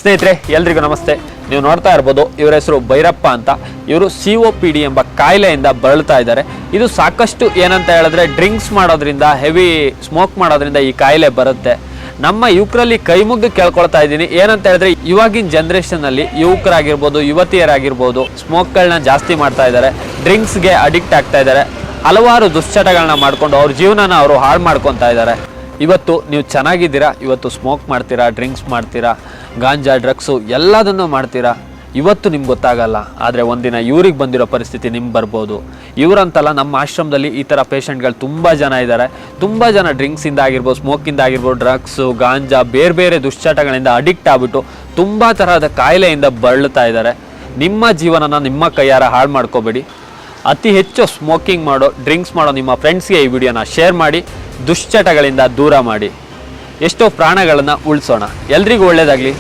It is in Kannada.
ಸ್ನೇಹಿತರೆ ಎಲ್ರಿಗೂ ನಮಸ್ತೆ. ನೀವು ನೋಡ್ತಾ ಇರ್ಬೋದು, ಇವರ ಹೆಸರು ಭೈರಪ್ಪ ಅಂತ. ಇವರು COPD ಎಂಬ ಕಾಯಿಲೆಯಿಂದ ಬಳಲ್ತಾ ಇದ್ದಾರೆ. ಇದು ಸಾಕಷ್ಟು ಏನಂತ ಹೇಳಿದ್ರೆ ಡ್ರಿಂಕ್ಸ್ ಮಾಡೋದ್ರಿಂದ, ಹೆವಿ ಸ್ಮೋಕ್ ಮಾಡೋದ್ರಿಂದ ಈ ಕಾಯಿಲೆ ಬರುತ್ತೆ. ನಮ್ಮ ಯುವಕರಲ್ಲಿ ಕೈ ಮುಗ್ದು ಕೇಳ್ಕೊಳ್ತಾ ಇದ್ದೀನಿ, ಏನಂತ ಹೇಳಿದ್ರೆ ಇವಾಗಿನ ಜನ್ರೇಷನಲ್ಲಿ ಯುವಕರಾಗಿರ್ಬೋದು, ಯುವತಿಯರಾಗಿರ್ಬೋದು ಸ್ಮೋಕ್ಗಳನ್ನ ಜಾಸ್ತಿ ಮಾಡ್ತಾ ಇದ್ದಾರೆ, ಡ್ರಿಂಕ್ಸ್ಗೆ ಅಡಿಕ್ಟ್ ಆಗ್ತಾ ಇದ್ದಾರೆ, ಹಲವಾರು ದುಶ್ಚಟಗಳನ್ನ ಮಾಡ್ಕೊಂಡು ಅವ್ರ ಜೀವನನ ಅವರು ಹಾಳು ಮಾಡ್ಕೊತಾ ಇದ್ದಾರೆ. ಇವತ್ತು ನೀವು ಚೆನ್ನಾಗಿದ್ದೀರಾ, ಇವತ್ತು ಸ್ಮೋಕ್ ಮಾಡ್ತೀರಾ, ಡ್ರಿಂಕ್ಸ್ ಮಾಡ್ತೀರಾ, ಗಾಂಜಾ, ಡ್ರಗ್ಸು ಎಲ್ಲದನ್ನು ಮಾಡ್ತೀರಾ, ಇವತ್ತು ನಿಮ್ಗೆ ಗೊತ್ತಾಗಲ್ಲ. ಆದರೆ ಒಂದಿನ ಇವ್ರಿಗೆ ಬಂದಿರೋ ಪರಿಸ್ಥಿತಿ ನಿಮ್ಗೆ ಬರ್ಬೋದು. ಇವರಂತಲ್ಲ, ನಮ್ಮ ಆಶ್ರಮದಲ್ಲಿ ಈ ಥರ ಪೇಷಂಟ್ಗಳು ತುಂಬ ಜನ ಇದ್ದಾರೆ. ತುಂಬ ಜನ ಡ್ರಿಂಕ್ಸಿಂದ ಆಗಿರ್ಬೋದು, ಸ್ಮೋಕಿಂದ ಆಗಿರ್ಬೋದು, ಡ್ರಗ್ಸು, ಗಾಂಜಾ, ಬೇರೆ ಬೇರೆ ದುಶ್ಚಟಗಳಿಂದ ಅಡಿಕ್ಟ್ ಆಗಿಬಿಟ್ಟು ತುಂಬ ತರಹದ ಕಾಯಿಲೆಯಿಂದ ಬಳಲ್ತಾ ಇದ್ದಾರೆ. ನಿಮ್ಮ ಜೀವನನ ನಿಮ್ಮ ಕೈಯಾರ ಹಾಳು ಮಾಡ್ಕೋಬೇಡಿ. ಅತಿ ಹೆಚ್ಚು ಸ್ಮೋಕಿಂಗ್ ಮಾಡೋ, ಡ್ರಿಂಕ್ಸ್ ಮಾಡೋ ನಿಮ್ಮ ಫ್ರೆಂಡ್ಸ್ಗೆ ಈ ವಿಡಿಯೋನ ಶೇರ್ ಮಾಡಿ, ದುಶ್ಚಟಗಳಿಂದ ದೂರ ಮಾಡಿ, ಎಷ್ಟೋ ಪ್ರಾಣಗಳನ್ನು ಉಳಿಸೋಣ. ಎಲ್ರಿಗೂ ಒಳ್ಳೆಯದಾಗಲಿ.